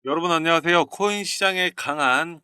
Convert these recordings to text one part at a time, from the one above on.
여러분 안녕하세요. 코인 시장의 강한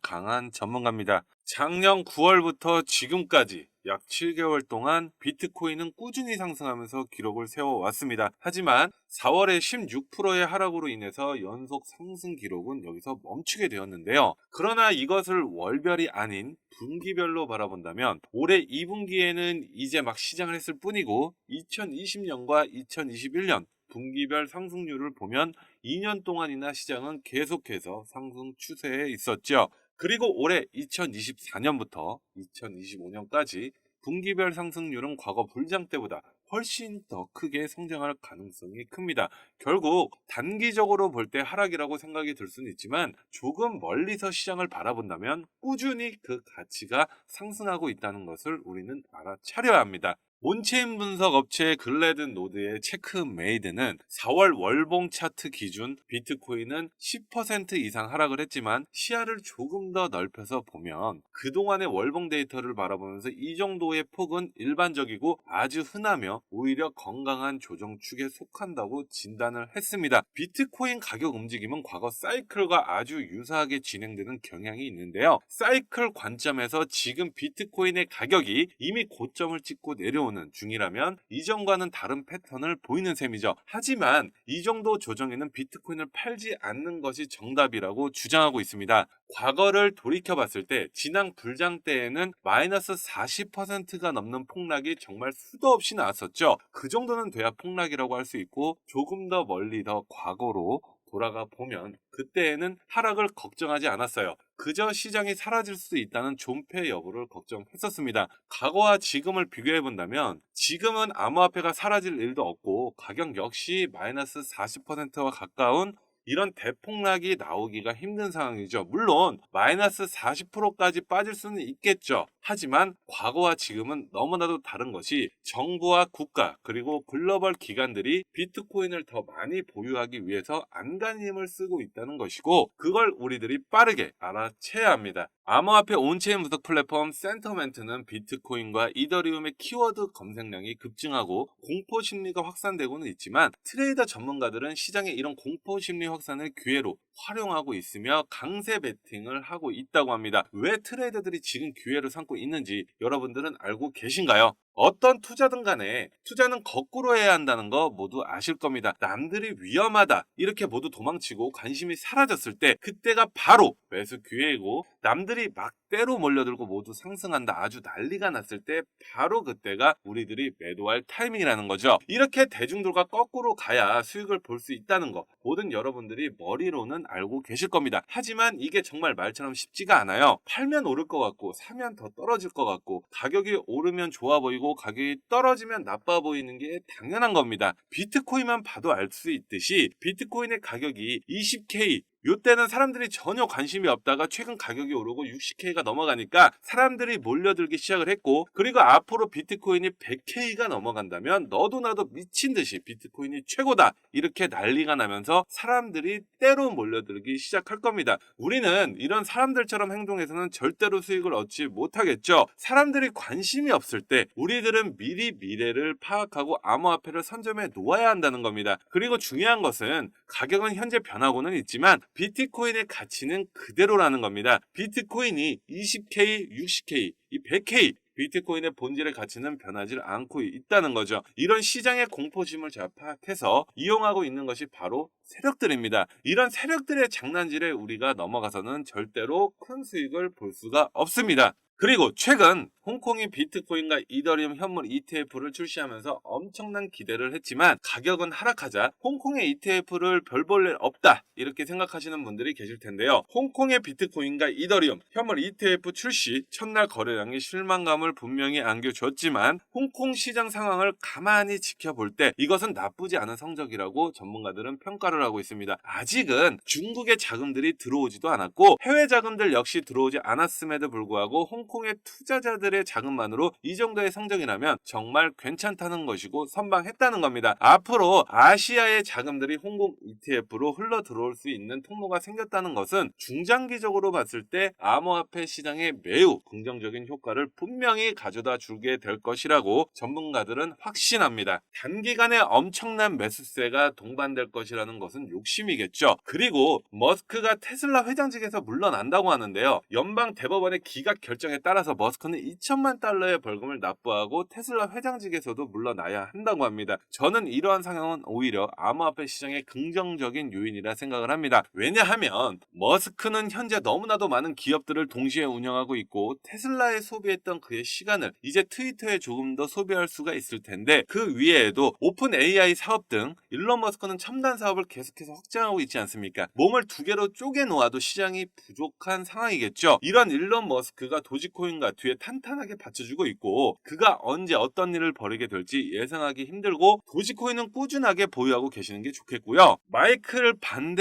전문가입니다. 작년 9월부터 지금까지 약 7개월 동안 비트코인은 꾸준히 상승하면서 기록을 세워왔습니다. 하지만 4월에 16%의 하락으로 인해서 연속 상승 기록은 여기서 멈추게 되었는데요. 그러나 이것을 월별이 아닌 분기별로 바라본다면 올해 2분기에는 이제 막 시장을 했을 뿐이고 2020년과 2021년 분기별 상승률을 보면 2년 동안이나 시장은 계속해서 상승 추세에 있었죠. 그리고 올해 2024년부터 2025년까지 분기별 상승률은 과거 불장 때보다 훨씬 더 크게 성장할 가능성이 큽니다. 결국 단기적으로 볼 때 하락이라고 생각이 들 수는 있지만 조금 멀리서 시장을 바라본다면 꾸준히 그 가치가 상승하고 있다는 것을 우리는 알아차려야 합니다. 온체인 분석 업체 글래드노드의 체크메이드는 4월 월봉 차트 기준 비트코인은 10% 이상 하락을 했지만 시야를 조금 더 넓혀서 보면 그동안의 월봉 데이터를 바라보면서 이 정도의 폭은 일반적이고 아주 흔하며 오히려 건강한 조정축에 속한다고 진단을 했습니다. 비트코인 가격 움직임은 과거 사이클과 아주 유사하게 진행되는 경향이 있는데요. 사이클 관점에서 지금 비트코인의 가격이 이미 고점을 찍고 내려오는 중이라면 이전과는 다른 패턴을 보이는 셈이죠. 하지만 이 정도 조정에는 비트코인을 팔지 않는 것이 정답이라고 주장하고 있습니다. 과거를 돌이켜 봤을 때 지난 불장 때에는 마이너스 40%가 넘는 폭락이 정말 수도 없이 나왔었죠. 그 정도는 돼야 폭락이라고 할 수 있고 조금 더 멀리 더 과거로 돌아가 보면 그때에는 하락을 걱정하지 않았어요. 그저 시장이 사라질 수 있다는 존폐 여부를 걱정했었습니다. 과거와 지금을 비교해 본다면 지금은 암호화폐가 사라질 일도 없고 가격 역시 마이너스 40%와 가까운 이런 대폭락이 나오기가 힘든 상황이죠. 물론 마이너스 40%까지 빠질 수는 있겠죠. 하지만 과거와 지금은 너무나도 다른 것이 정부와 국가 그리고 글로벌 기관들이 비트코인을 더 많이 보유하기 위해서 안간힘을 쓰고 있다는 것이고 그걸 우리들이 빠르게 알아채야 합니다. 암호화폐 온체인 분석 플랫폼 센터멘트는 비트코인과 이더리움의 키워드 검색량이 급증하고 공포 심리가 확산되고는 있지만 트레이더 전문가들은 시장의 이런 공포 심리 확산을 기회로 활용하고 있으며 강세 베팅을 하고 있다고 합니다. 왜 트레이더들이 지금 기회를 삼고 있는지 여러분들은 알고 계신가요? 어떤 투자든 간에 투자는 거꾸로 해야 한다는 거 모두 아실 겁니다. 남들이 위험하다 이렇게 모두 도망치고 관심이 사라졌을 때 그때가 바로 매수 기회이고 남들이 막대로 몰려들고 모두 상승한다 아주 난리가 났을 때 바로 그때가 우리들이 매도할 타이밍이라는 거죠. 이렇게 대중들과 거꾸로 가야 수익을 볼 수 있다는 거 모든 여러분들이 머리로는 알고 계실 겁니다. 하지만 이게 정말 말처럼 쉽지가 않아요. 팔면 오를 것 같고 사면 더 떨어질 것 같고 가격이 오르면 좋아 보이고 가격이 떨어지면 나빠 보이는 게 당연한 겁니다. 비트코인만 봐도 알 수 있듯이 비트코인의 가격이 20K 요때는 사람들이 전혀 관심이 없다가 최근 가격이 오르고 60K가 넘어가니까 사람들이 몰려들기 시작을 했고 그리고 앞으로 비트코인이 100K가 넘어간다면 너도 나도 미친 듯이 비트코인이 최고다 이렇게 난리가 나면서 사람들이 때로 몰려들기 시작할 겁니다. 우리는 이런 사람들처럼 행동해서는 절대로 수익을 얻지 못하겠죠. 사람들이 관심이 없을 때 우리들은 미리 미래를 파악하고 암호화폐를 선점해 놓아야 한다는 겁니다. 그리고 중요한 것은 가격은 현재 변하고는 있지만 비트코인의 가치는 그대로라는 겁니다. 비트코인이 20K, 60K, 이 100K 비트코인의 본질의 가치는 변하지 않고 있다는 거죠. 이런 시장의 공포심을 잘 파악해서 이용하고 있는 것이 바로 세력들입니다. 이런 세력들의 장난질에 우리가 넘어가서는 절대로 큰 수익을 볼 수가 없습니다. 그리고 최근 홍콩이 비트코인과 이더리움 현물 ETF를 출시하면서 엄청난 기대를 했지만 가격은 하락하자 홍콩의 ETF를 별 볼 일 없다 이렇게 생각하시는 분들이 계실 텐데요. 홍콩의 비트코인과 이더리움 현물 ETF 출시 첫날 거래량이 실망감을 분명히 안겨줬지만 홍콩 시장 상황을 가만히 지켜볼 때 이것은 나쁘지 않은 성적이라고 전문가들은 평가를 하고 있습니다. 아직은 중국의 자금들이 들어오지도 않았고 해외 자금들 역시 들어오지 않았음에도 불구하고 홍콩의 투자자들의 ETF의 자금만으로 이 정도의 성적이라면 정말 괜찮다는 것이고 선방했다는 겁니다. 앞으로 아시아의 자금들이 홍콩 ETF로 흘러 들어올 수 있는 통로가 생겼다는 것은 중장기적으로 봤을 때 암호화폐 시장에 매우 긍정적인 효과를 분명히 가져다 주게 될 것이라고 전문가들은 확신합니다. 단기간에 엄청난 매수세가 동반될 것이라는 것은 욕심이겠죠. 그리고 머스크가 테슬라 회장직에서 물러난다고 하는데요. 연방 대법원의 기각 결정에 따라서 머스크는 2천만 달러의 벌금을 납부하고 테슬라 회장직에서도 물러나야 한다고 합니다. 저는 이러한 상황은 오히려 암호화폐 시장의 긍정적인 요인이라 생각을 합니다. 왜냐하면 머스크는 현재 너무나도 많은 기업들을 동시에 운영하고 있고 테슬라에 소비했던 그의 시간을 이제 트위터에 조금 더 소비할 수가 있을 텐데 그 위에도 오픈 AI 사업 등 일론 머스크는 첨단 사업을 계속해서 확장하고 있지 않습니까? 몸을 두 개로 쪼개 놓아도 시장이 부족한 상황이겠죠. 이런 일론 머스크가 도지코인과 뒤에 탄탄하게 받쳐주고 있고 그가 언제 어떤 일을 벌이게 될지 예상하기 힘들고 도지코인은 꾸준하게 보유하고 계시는 게 좋겠고요. 마이클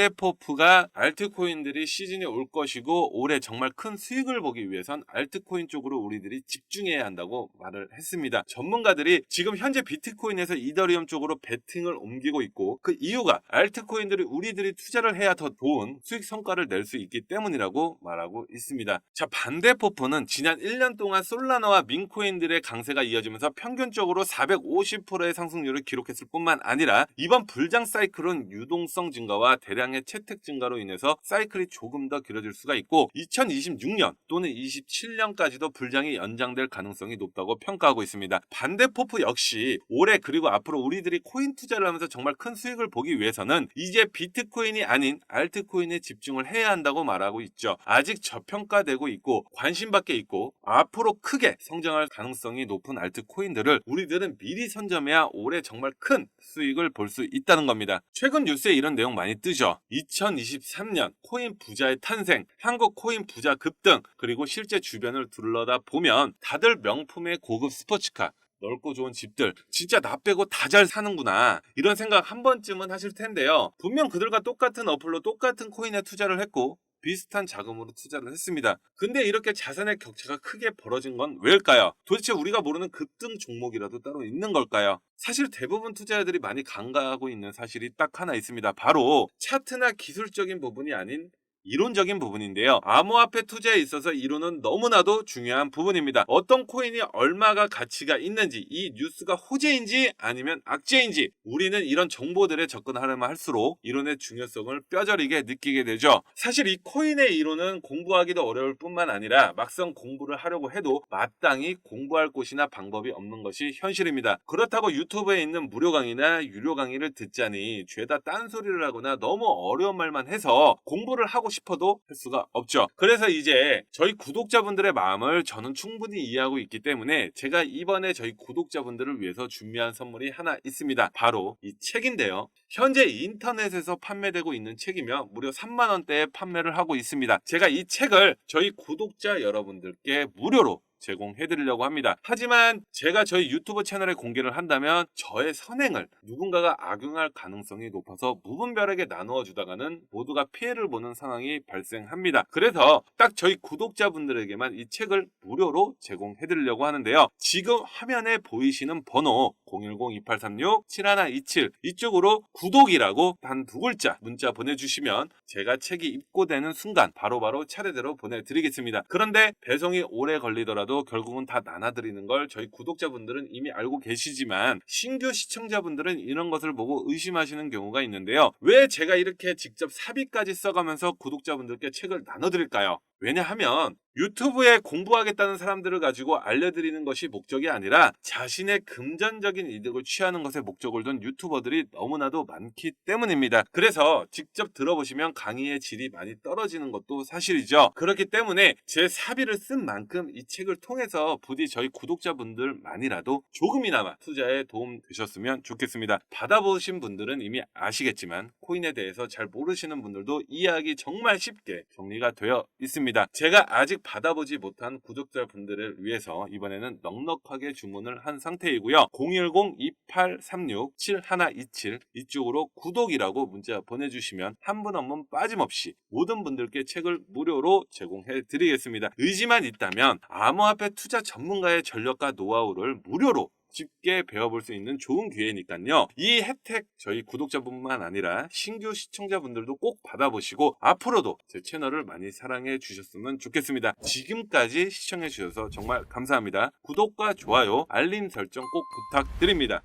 반데포프가 알트코인들이 시즌이 올 것이고 올해 정말 큰 수익을 보기 위해선 알트코인 쪽으로 우리들이 집중해야 한다고 말을 했습니다. 전문가들이 지금 현재 비트코인에서 이더리움 쪽으로 베팅을 옮기고 있고 그 이유가 알트코인들이 우리들이 투자를 해야 더 좋은 수익 성과를 낼 수 있기 때문이라고 말하고 있습니다. 자, 반대포프는 지난 1년 동안 솔라나와 민코인들의 강세가 이어지면서 평균적으로 450%의 상승률을 기록했을 뿐만 아니라 이번 불장 사이클은 유동성 증가와 대량의 채택 증가로 인해서 사이클이 조금 더 길어질 수가 있고 2026년 또는 27년까지도 불장이 연장될 가능성이 높다고 평가하고 있습니다. 반대포프 역시 올해 그리고 앞으로 우리들이 코인 투자를 하면서 정말 큰 수익을 보기 위해서는 이제 비트코인이 아닌 알트코인에 집중을 해야 한다고 말하고 있죠. 아직 저평가되고 있고 관심밖에 있고 앞으로 크게 성장할 가능성이 높은 알트코인들을 우리들은 미리 선점해야 올해 정말 큰 수익을 볼 수 있다는 겁니다. 최근 뉴스에 이런 내용 많이 뜨죠. 2023년 코인 부자의 탄생, 한국 코인 부자 급등, 그리고 실제 주변을 둘러다 보면 다들 명품의 고급 스포츠카, 넓고 좋은 집들, 진짜 나 빼고 다 잘 사는구나, 이런 생각 한 번쯤은 하실 텐데요. 분명 그들과 똑같은 어플로 똑같은 코인에 투자를 했고 비슷한 자금으로 투자를 했습니다. 근데 이렇게 자산의 격차가 크게 벌어진 건 왜일까요? 도대체 우리가 모르는 급등 종목이라도 따로 있는 걸까요? 사실 대부분 투자자들이 많이 간과하고 있는 사실이 딱 하나 있습니다. 바로 차트나 기술적인 부분이 아닌 이론적인 부분인데요. 암호화폐 투자에 있어서 이론은 너무나도 중요한 부분입니다. 어떤 코인이 얼마가 가치가 있는지, 이 뉴스가 호재인지 아니면 악재인지 우리는 이런 정보들에 접근하려면 할수록 이론의 중요성을 뼈저리게 느끼게 되죠. 사실 이 코인의 이론은 공부하기도 어려울 뿐만 아니라 막상 공부를 하려고 해도 마땅히 공부할 곳이나 방법이 없는 것이 현실입니다. 그렇다고 유튜브에 있는 무료 강의나 유료 강의를 듣자니 죄다 딴소리를 하거나 너무 어려운 말만 해서 공부를 하고 싶어도 할 수가 없죠. 그래서 이제 저희 구독자분들의 마음을 저는 충분히 이해하고 있기 때문에 제가 이번에 저희 구독자분들을 위해서 준비한 선물이 하나 있습니다. 바로 이 책인데요. 현재 인터넷에서 판매되고 있는 책이며 무려 3만 원대에 판매를 하고 있습니다. 제가 이 책을 저희 구독자 여러분들께 무료로 제공해드리려고 합니다. 하지만 제가 저희 유튜브 채널에 공개를 한다면 저의 선행을 누군가가 악용할 가능성이 높아서 무분별하게 나누어 주다가는 모두가 피해를 보는 상황이 발생합니다. 그래서 딱 저희 구독자분들에게만 이 책을 무료로 제공해드리려고 하는데요. 지금 화면에 보이시는 번호 010-2836-7127 이쪽으로 구독이라고 단 두 글자 문자 보내주시면 제가 책이 입고되는 순간 바로바로 차례대로 보내드리겠습니다. 그런데 배송이 오래 걸리더라도 결국은 다 나눠드리는 걸 저희 구독자분들은 이미 알고 계시지만 신규 시청자분들은 이런 것을 보고 의심하시는 경우가 있는데요. 왜 제가 이렇게 직접 사비까지 써가면서 구독자분들께 책을 나눠드릴까요? 왜냐하면 유튜브에 공부하겠다는 사람들을 가지고 알려드리는 것이 목적이 아니라 자신의 금전적인 이득을 취하는 것에 목적을 둔 유튜버들이 너무나도 많기 때문입니다. 그래서 직접 들어보시면 강의의 질이 많이 떨어지는 것도 사실이죠. 그렇기 때문에 제 사비를 쓴 만큼 이 책을 통해서 부디 저희 구독자분들만이라도 조금이나마 투자에 도움 되셨으면 좋겠습니다. 받아보신 분들은 이미 아시겠지만 코인에 대해서 잘 모르시는 분들도 이해하기 정말 쉽게 정리가 되어 있습니다. 있습니다. 제가 아직 받아보지 못한 구독자분들을 위해서 이번에는 넉넉하게 주문을 한 상태이고요. 010-2836-7127 이쪽으로 구독이라고 문자 보내주시면 한 분 한 분 빠짐없이 모든 분들께 책을 무료로 제공해 드리겠습니다. 의지만 있다면 암호화폐 투자 전문가의 전략과 노하우를 무료로 쉽게 배워볼 수 있는 좋은 기회니까요. 이 혜택 저희 구독자뿐만 아니라 신규 시청자분들도 꼭 받아보시고 앞으로도 제 채널을 많이 사랑해 주셨으면 좋겠습니다. 지금까지 시청해 주셔서 정말 감사합니다. 구독과 좋아요, 알림 설정 꼭 부탁드립니다.